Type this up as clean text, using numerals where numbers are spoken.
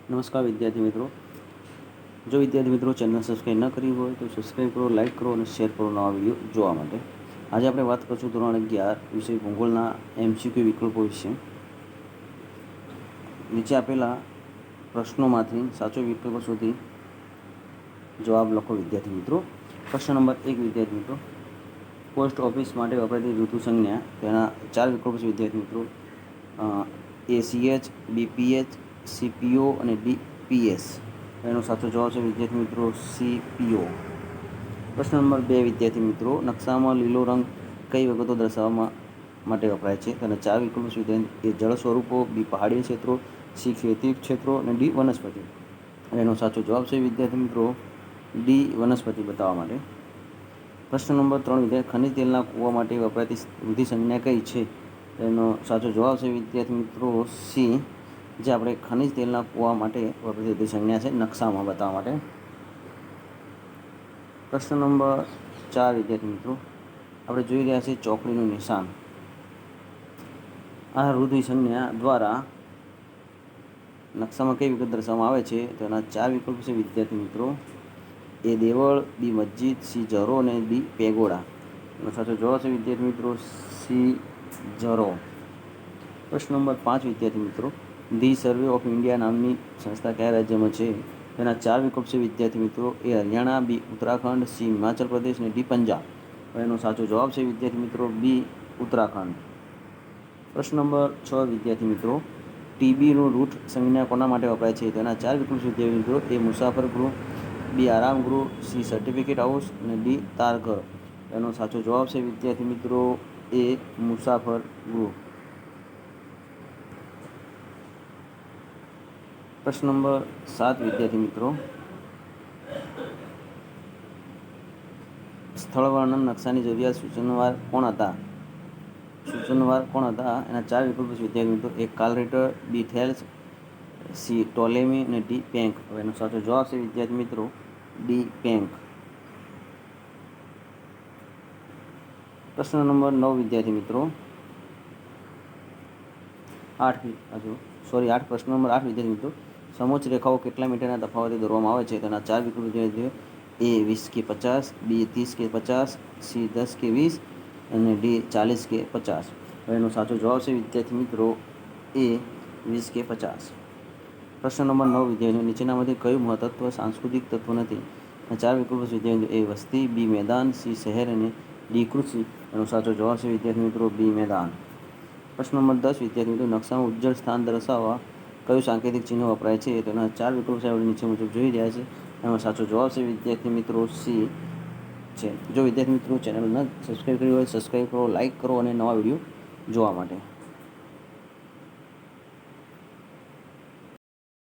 નમસ્કાર વિદ્યાર્થી મિત્રો. જો વિદ્યાર્થી મિત્રો ચેનલ સબસ્ક્રાઈબ ન કરી હોય તો સબસ્ક્રાઈબ કરો, લાઇક કરો અને શેર કરો નવા વિડીયો જોવા માટે. આજે આપણે વાત કરીશું ધોરણ 11 વિષય ભૂગોળના MCQ વિકલ્પો વિશે. નીચે આપેલા પ્રશ્નોમાંથી સાચો વિકલ્પ શોધી જવાબ લખો વિદ્યાર્થી મિત્રો. પ્રશ્ન નંબર 1 વિદ્યાર્થી મિત્રો, પોસ્ટ ઓફિસ માટે વપરાતી ઋતુ સંજ્ઞા તેના 4 વિકલ્પો છે વિદ્યાર્થી મિત્રો. ACH, BPH, CPO અને DPS. એનો સાચો જવાબ છે વિદ્યાર્થી મિત્રો CPO. પ્રશ્ન નંબર 2 વિદ્યાર્થી મિત્રો, નકશામાં લીલો રંગ કઈ વિગતો દર્શાવવા માટે વપરાય છે? તેના 4 વિકલ્પો છે. એ જળ સ્વરૂપો, B પહાડી ક્ષેત્રો, C ખેતી ક્ષેત્રો અને D વનસ્પતિ. એનો સાચો જવાબ છે વિદ્યાર્થી મિત્રો D વનસ્પતિ બતાવવા માટે. પ્રશ્ન નંબર 3 વિદ્યાર્થી, ખનિજ તેલના કૂવા માટે વપરાતી વૃદ્ધિ સંજ્ઞા કઈ છે? એનો સાચો જવાબ છે વિદ્યાર્થી મિત્રો C, જે આપણે ખનિજ તેલના કૂવા માટે વપરાતી વૃદ્ધિ સંજ્ઞા છે નકશામાં બતાવવા માટે. પ્રશ્ન નંબર 4 વિદ્યાર્થી મિત્રો, આપણે જોઈ રહ્યા છીએ ચોકડીનું નિશાન. આ વૃદ્ધિ સંજ્ઞા દ્વારા નકશામાં કઈ વિગત દર્શાવવામાં આવે છે? તેના 4 વિકલ્પો છે વિદ્યાર્થી મિત્રો. A દેવળ, B મસ્જિદ, C ઝરો અને D પેગોડા. એનો સાચો જવાબ છે વિદ્યાર્થી મિત્રો C ઝરો. પ્રશ્ન નંબર 5 વિદ્યાર્થી મિત્રો, ધી સર્વે ઓફ ઇન્ડિયા નામની સંસ્થા કયા રાજ્યમાં છે? તેના 4 વિકલ્પ છે વિદ્યાર્થી મિત્રો. A Haryana, B Uttarakhand, C Himachal Pradesh અને D પંજાબ. એનો સાચો જવાબ છે વિદ્યાર્થી મિત્રો B ઉત્તરાખંડ. પ્રશ્ન નંબર 6 વિદ્યાર્થી મિત્રો, TBનું રૂટ સંજ્ઞા કોના માટે વપરાય છે? તેના 4 વિકલ્પ છે વિદ્યાર્થી મિત્રો. A મુસાફર ગૃહ, B આરામ ગૃહ, C સર્ટિફિકેટ હાઉસ અને D તાર ઘર. એનો સાચો જવાબ છે વિદ્યાર્થી મિત્રો A મુસાફર ગૃહ. પ્રશ્ન નંબર 7 વિદ્યાર્થી મિત્રો, સ્થળ વર્ણન નકશાની જરૂરિયાત સૂચનવાર કોણ હતા? એના 4 વિકલ્પો છે વિદ્યાર્થી મિત્રો. A Carl Ritter, B Thales, C Ptolemy અને D પેંક. એનો સાચો જવાબ છે વિદ્યાર્થી મિત્રો D પેંક. પ્રશ્ન નંબર 9 વિદ્યાર્થી મિત્રો, 8 પ્રશ્ન નંબર 8 વિદ્યાર્થી મિત્રો, સમોચ્ચ રેખાઓ કેટલા મીટરના તફાવતે દોરવામાં આવે છે? તેના 4 વિકલ્પો વિદ્યાર્થી. A 20 કે 50, B 30 કે 50, C 10 કે 20 અને D 40 કે 50. એનો સાચો જવાબ છે વિદ્યાર્થી મિત્રો A 20 કે 50. પ્રશ્ન નંબર 9 વિદ્યાર્થીઓ, નીચેનામાંથી કયું મહત્ત્વ સાંસ્કૃતિક તત્વ નથી? 4 વિકલ્પો વિદ્યાર્થીઓ. A વસ્તી, B મેદાન, C શહેર અને D કૃષિ. એનો સાચો જવાબ છે વિદ્યાર્થી મિત્રો B મેદાન. પ્રશ્ન નંબર 10 વિદ્યાર્થી મિત્રો, નકશામાં ઉજ્જડ સ્થાન દર્શાવવા કયું સાંકેતિક ચિહ્ન વપરાય છે? તેના 4 વિકલ્પો આપણે નીચે મુજબ જોઈ રહ્યા છે. એમાં સાચો જવાબ છે વિદ્યાર્થી મિત્રો C છે. જો વિદ્યાર્થી મિત્રો ચેનલ ન સબસ્ક્રાઈબ કરી હોય સબસ્ક્રાઈબ કરો, લાઇક કરો અને નવા વિડીયો જોવા માટે.